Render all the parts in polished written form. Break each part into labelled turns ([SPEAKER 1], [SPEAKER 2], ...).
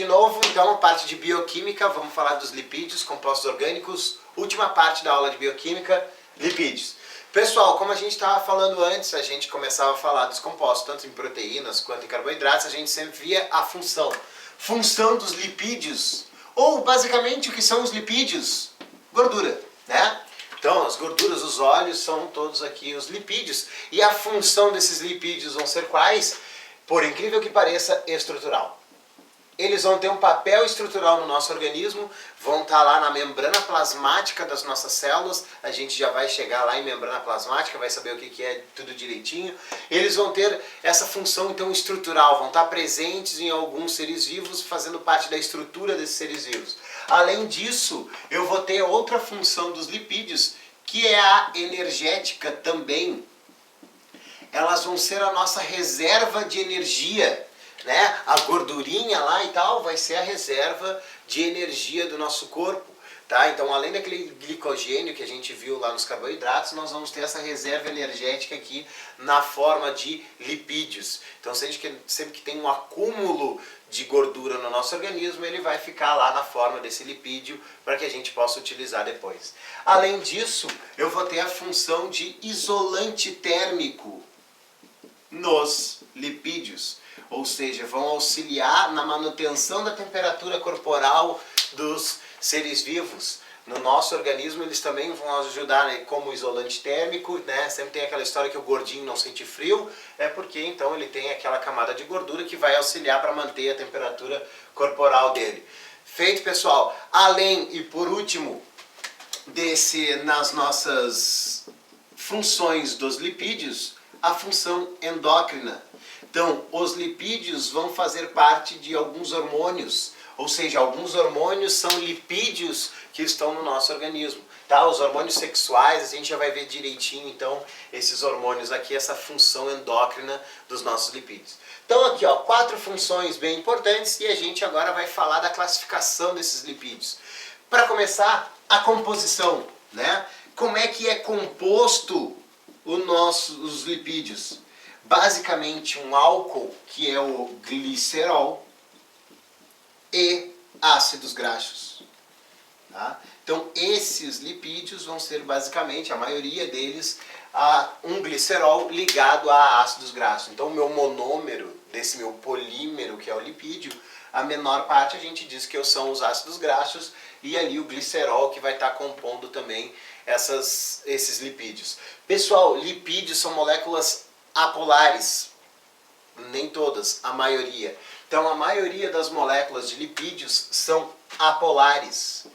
[SPEAKER 1] de novo, então, a parte de bioquímica, vamos falar dos lipídios, compostos orgânicos, última parte da aula de bioquímica, lipídios. Pessoal, como a gente estava falando antes, a gente começava a falar dos compostos, tanto em proteínas quanto em carboidratos, a gente sempre via a função. Função dos lipídios, ou basicamente o que são os lipídios? Gordura, né? Então, as gorduras, os óleos são todos aqui os lipídios. E a função desses lipídios vão ser quais? Por incrível que pareça, estrutural. Eles vão ter um papel estrutural no nosso organismo, vão estar lá na membrana plasmática das nossas células, a gente já vai chegar lá em membrana plasmática, vai saber o que é tudo direitinho. Eles vão ter essa função então estrutural, vão estar presentes em alguns seres vivos, fazendo parte da estrutura desses seres vivos. Além disso, eu vou ter outra função dos lipídios, que é a energética também. Elas vão ser a nossa reserva de energia. Né? A gordurinha lá e tal vai ser a reserva de energia do nosso corpo, tá? Então, além daquele glicogênio que a gente viu lá nos carboidratos, nós vamos ter essa reserva energética aqui na forma de lipídios. Então, sempre que tem um acúmulo de gordura no nosso organismo, ele vai ficar lá na forma desse lipídio para que a gente possa utilizar depois. Além disso, eu vou ter a função de isolante térmico nos lipídios. Ou seja, vão auxiliar na manutenção da temperatura corporal dos seres vivos. No nosso organismo eles também vão ajudar, né, como isolante térmico, né? Sempre tem aquela história que o gordinho não sente frio, é porque então ele tem aquela camada de gordura que vai auxiliar para manter a temperatura corporal dele. Feito, pessoal. Além e por último, nas nossas funções dos lipídios, a função endócrina. Então, os lipídios vão fazer parte de alguns hormônios, ou seja, alguns hormônios são lipídios que estão no nosso organismo. Tá? Os hormônios sexuais, a gente já vai ver direitinho, então, esses hormônios aqui, essa função endócrina dos nossos lipídios. Então, aqui, ó, 4 funções bem importantes e a gente agora vai falar da classificação desses lipídios. Para começar, a composição, né? Como é que é composto os lipídios? Basicamente um álcool, que é o glicerol, e ácidos graxos. Tá? Então esses lipídios vão ser basicamente, a maioria deles, um glicerol ligado a ácidos graxos. Então o meu monômero, desse meu polímero que é o lipídio, a menor parte a gente diz que são os ácidos graxos e ali o glicerol que vai estar compondo também esses lipídios. Pessoal, lipídios são moléculas apolares, nem todas, a maioria. Então a maioria das moléculas de lipídios são apolares.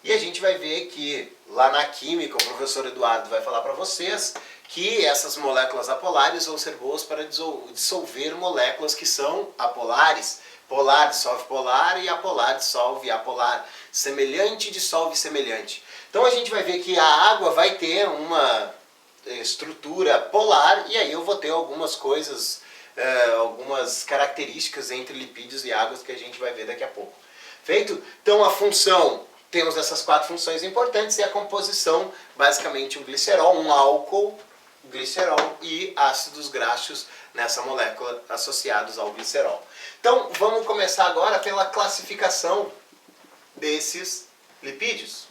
[SPEAKER 1] E a gente vai ver que lá na química o professor Eduardo vai falar para vocês que essas moléculas apolares vão ser boas para dissolver moléculas que são apolares. Polar dissolve polar e apolar dissolve apolar. Semelhante dissolve semelhante. Então a gente vai ver que a água vai ter uma estrutura polar e aí eu vou ter algumas coisas, algumas características entre lipídios e águas que a gente vai ver daqui a pouco. Feito? Então a função, temos essas 4 funções importantes e a composição, basicamente um glicerol, um álcool, glicerol e ácidos graxos nessa molécula associados ao glicerol. Então vamos começar agora pela classificação desses lipídios.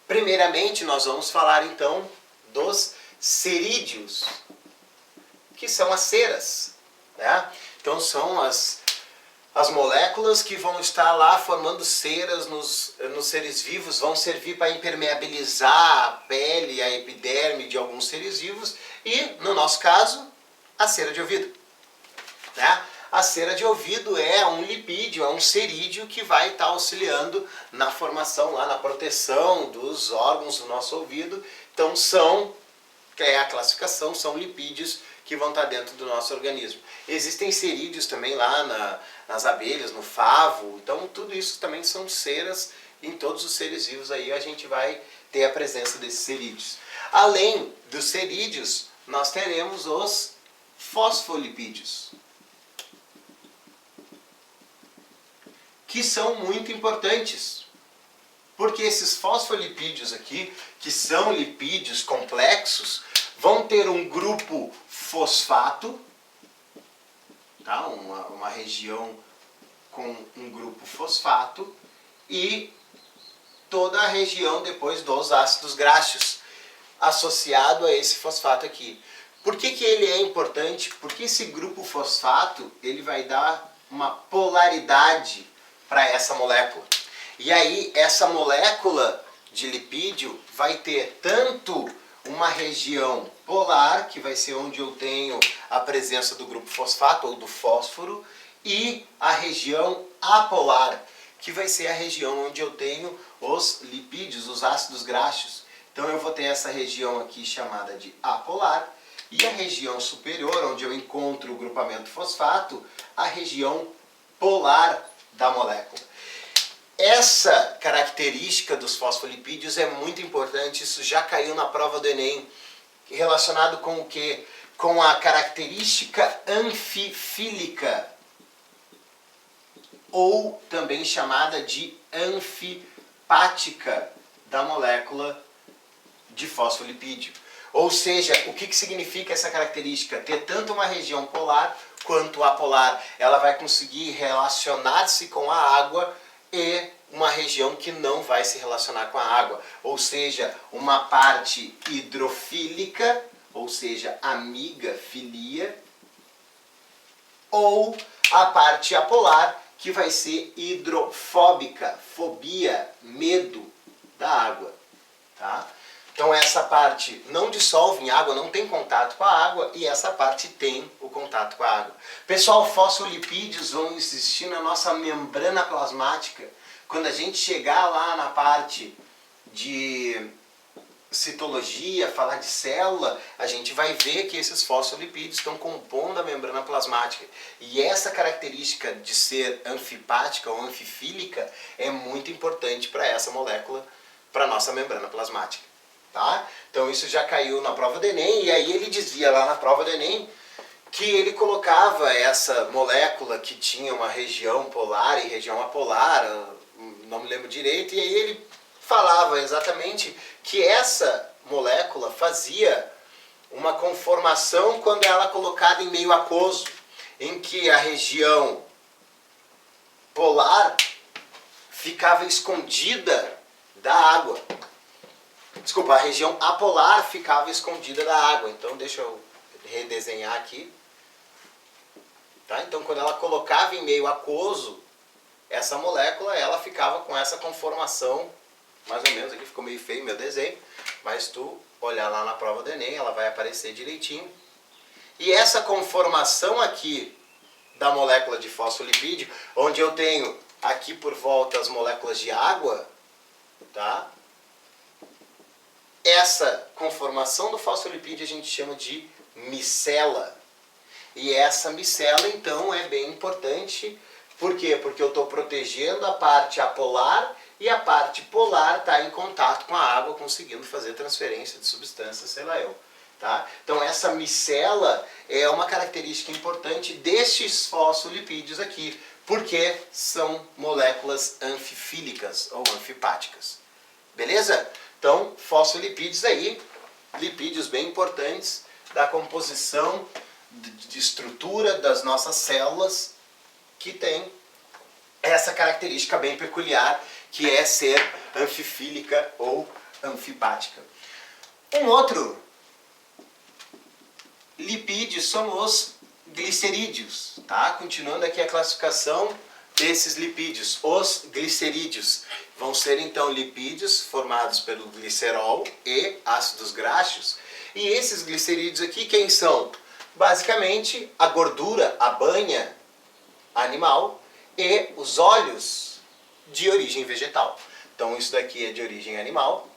[SPEAKER 1] Primeiramente, nós vamos falar então dos cerídeos, que são as ceras. Né? Então são as moléculas que vão estar lá formando ceras nos seres vivos, vão servir para impermeabilizar a pele, a epiderme de alguns seres vivos e, no nosso caso, a cera de ouvido. Né? A cera de ouvido é um lipídio, é um cerídeo que vai estar auxiliando na formação, lá na proteção dos órgãos do nosso ouvido. Então a classificação, são lipídios que vão estar dentro do nosso organismo. Existem cerídeos também lá nas abelhas, no favo, então tudo isso também são ceras, em todos os seres vivos aí a gente vai ter a presença desses cerídeos. Além dos cerídeos, nós teremos os fosfolipídios, que são muito importantes, porque esses fosfolipídios aqui, que são lipídios complexos, vão ter um grupo fosfato, tá? Uma região com um grupo fosfato e toda a região depois dos ácidos graxos associado a esse fosfato aqui. Por que que ele é importante? Porque esse grupo fosfato ele vai dar uma polaridade para essa molécula. E aí essa molécula de lipídio vai ter tanto uma região polar, que vai ser onde eu tenho a presença do grupo fosfato ou do fósforo, e a região apolar, que vai ser a região onde eu tenho os lipídios, os ácidos graxos. Então eu vou ter essa região aqui chamada de apolar, e a região superior, onde eu encontro o grupamento fosfato, a região polar da molécula. Essa característica dos fosfolipídios é muito importante, isso já caiu na prova do Enem, relacionado com o quê? Com a característica anfifílica, ou também chamada de anfipática da molécula de fosfolipídio. Ou seja, o que significa essa característica? Ter tanto uma região polar quanto apolar. Ela vai conseguir relacionar-se com a água e uma região que não vai se relacionar com a água. Ou seja, uma parte hidrofílica, ou seja, amiga, filia, ou a parte apolar, que vai ser hidrofóbica, fobia, medo da água. Tá? Então essa parte não dissolve em água, não tem contato com a água, e essa parte tem o contato com a água. Pessoal, fosfolipídios vão existir na nossa membrana plasmática. Quando a gente chegar lá na parte de citologia, falar de célula, a gente vai ver que esses fosfolipídios estão compondo a membrana plasmática. E essa característica de ser anfipática ou anfifílica é muito importante para essa molécula, para a nossa membrana plasmática. Tá? Então isso já caiu na prova do Enem, e aí ele dizia lá na prova do Enem que ele colocava essa molécula que tinha uma região polar e região apolar, não me lembro direito, e aí ele falava exatamente que essa molécula fazia uma conformação quando ela é colocada em meio aquoso, em que a região polar ficava escondida da água. Desculpa, a região apolar ficava escondida da água. Então deixa eu redesenhar aqui. Tá? Então quando ela colocava em meio aquoso, essa molécula ela ficava com essa conformação, mais ou menos, aqui ficou meio feio meu desenho, mas tu olhar lá na prova do Enem, ela vai aparecer direitinho. E essa conformação aqui da molécula de fosfolipídio, onde eu tenho aqui por volta as moléculas de água, tá? Essa conformação do fosfolipídio a gente chama de micela. E essa micela, então, é bem importante. Por quê? Porque eu estou protegendo a parte apolar e a parte polar está em contato com a água, conseguindo fazer transferência de substâncias, sei lá eu. Tá? Então essa micela é uma característica importante destes fosfolipídios aqui, porque são moléculas anfifílicas ou anfipáticas. Beleza? Então, fosfolipídios aí, lipídios bem importantes da composição de estrutura das nossas células, que tem essa característica bem peculiar, que é ser anfifílica ou anfipática. Um outro lipídio são os glicerídeos, tá? Continuando aqui a classificação desses lipídios, os glicerídeos vão ser então lipídios formados pelo glicerol e ácidos graxos. E esses glicerídeos aqui, quem são? Basicamente a gordura, a banha animal e os óleos de origem vegetal. Então isso daqui é de origem animal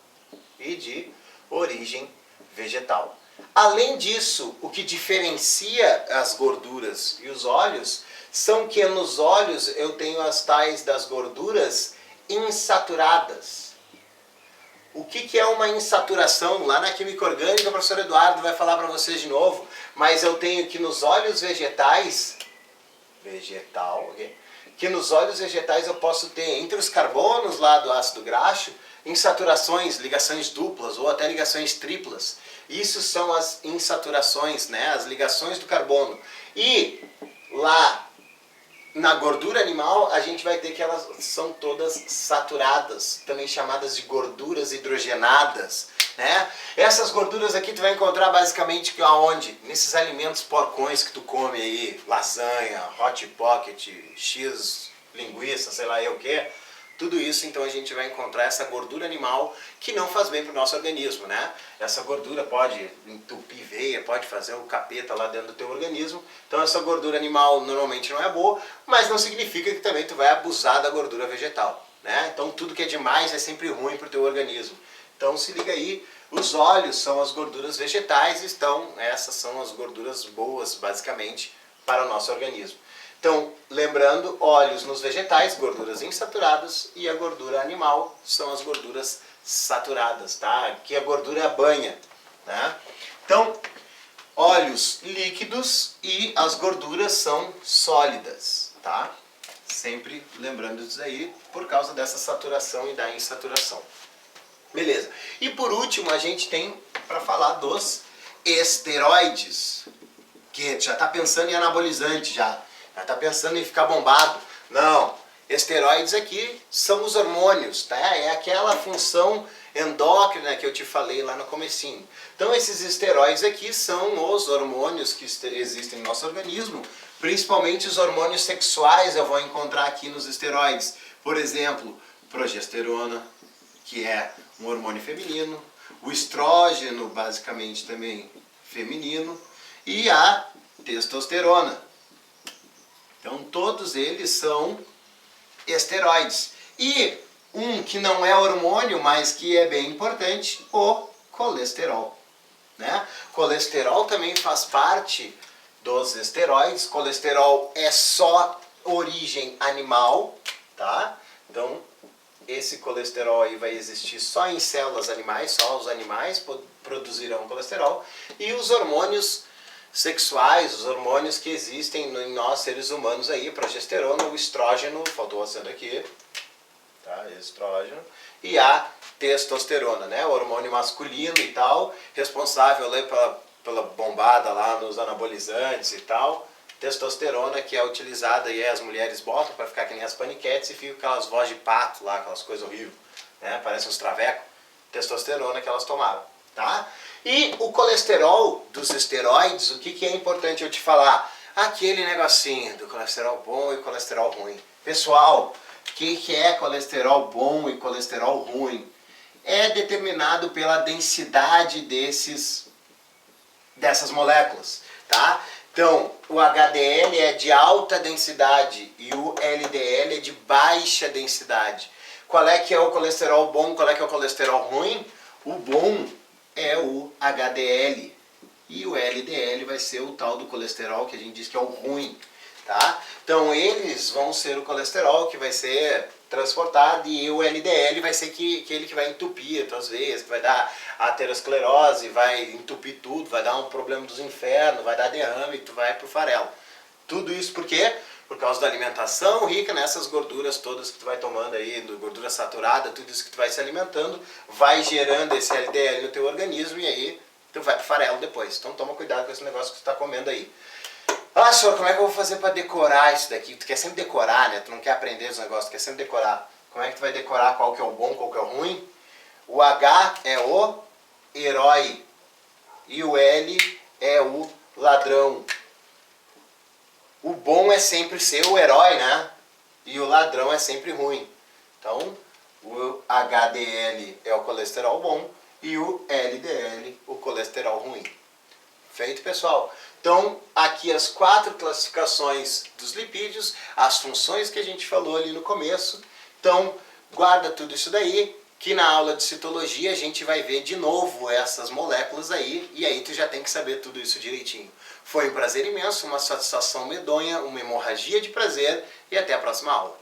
[SPEAKER 1] e de origem vegetal. Além disso, o que diferencia as gorduras e os óleos são que nos óleos eu tenho as tais das gorduras insaturadas. O que é uma insaturação? Lá na química orgânica o professor Eduardo vai falar para vocês de novo, mas eu tenho que nos óleos vegetais, que nos óleos vegetais eu posso ter entre os carbonos lá do ácido graxo, insaturações, ligações duplas ou até ligações triplas. Isso são as insaturações, né? As ligações do carbono. E Lá na gordura animal, a gente vai ter que elas são todas saturadas, também chamadas de gorduras hidrogenadas, né? Essas gorduras aqui tu vai encontrar basicamente aonde? Nesses alimentos porcões que tu come aí, lasanha, hot pocket, x linguiça, sei lá eu o que. Tudo isso, então, a gente vai encontrar essa gordura animal que não faz bem para o nosso organismo, né? Essa gordura pode entupir veia, pode fazer o capeta lá dentro do teu organismo. Então, essa gordura animal normalmente não é boa, mas não significa que também tu vai abusar da gordura vegetal, né? Então, tudo que é demais é sempre ruim para o teu organismo. Então, se liga aí, os óleos são as gorduras vegetais, então, essas são as gorduras boas, basicamente, para o nosso organismo. Então, lembrando, óleos nos vegetais, gorduras insaturadas, e a gordura animal são as gorduras saturadas, tá? Que a gordura banha, né? Então, óleos líquidos e as gorduras são sólidas, tá? Sempre lembrando disso aí, por causa dessa saturação e da insaturação. Beleza. E por último, a gente tem para falar dos esteroides, que já está pensando em anabolizante já está pensando em ficar bombado. Não, esteroides aqui são os hormônios, tá? É aquela função endócrina que eu te falei lá no comecinho. Então esses esteroides aqui são os hormônios que existem no nosso organismo, principalmente os hormônios sexuais eu vou encontrar aqui nos esteroides. Por exemplo, progesterona, que é um hormônio feminino, o estrógeno, basicamente também feminino, e a testosterona. Então todos eles são esteroides. E um que não é hormônio, mas que é bem importante, o colesterol, né? Colesterol também faz parte dos esteroides. Colesterol é só origem animal, tá? Então esse colesterol aí vai existir só em células animais, só os animais produzirão colesterol. E os hormônios sexuais, os hormônios que existem em nós seres humanos aí, progesterona, o estrógeno, faltou o acento aqui, tá? Estrógeno, e a testosterona, né? O hormônio masculino e tal, responsável ali pela bombada lá nos anabolizantes e tal. Testosterona que é utilizada e as mulheres botam para ficar que nem as paniquetes e fica aquelas vozes de pato lá, aquelas coisas horríveis, né? Parece uns travecos. Testosterona que elas tomaram, tá? E o colesterol dos esteroides, o que é importante eu te falar? Aquele negocinho do colesterol bom e colesterol ruim. Pessoal, o que é colesterol bom e colesterol ruim? É determinado pela densidade dessas moléculas, tá? Então, o HDL é de alta densidade e o LDL é de baixa densidade. Qual é que é o colesterol bom, qual é que é o colesterol ruim? O bom é o HDL e o LDL vai ser o tal do colesterol que a gente diz que é o ruim, tá? Então eles vão ser o colesterol que vai ser transportado e o LDL vai ser aquele que vai entupir as tuas veias, que vai dar aterosclerose, vai entupir tudo, vai dar um problema dos infernos, vai dar derrame e tu vai pro farelo. Tudo isso por quê? Por causa da alimentação rica nessas gorduras todas que tu vai tomando aí, gordura saturada, tudo isso que tu vai se alimentando, vai gerando esse LDL no teu organismo e aí tu vai pro farelo depois. Então toma cuidado com esse negócio que tu tá comendo aí. Ah, senhor, como é que eu vou fazer para decorar isso daqui? Tu quer sempre decorar, né? Tu não quer aprender os negócios, tu quer sempre decorar. Como é que tu vai decorar qual que é o bom, qual que é o ruim? O H é o herói e o L é o ladrão. O bom é sempre ser o herói, né? E o ladrão é sempre ruim. Então, o HDL é o colesterol bom e o LDL o colesterol ruim. Feito, pessoal? Então, aqui as 4 classificações dos lipídios, as funções que a gente falou ali no começo. Então, guarda tudo isso daí, que na aula de citologia a gente vai ver de novo essas moléculas aí, e aí tu já tem que saber tudo isso direitinho. Foi um prazer imenso, uma satisfação medonha, uma hemorragia de prazer, e até a próxima aula.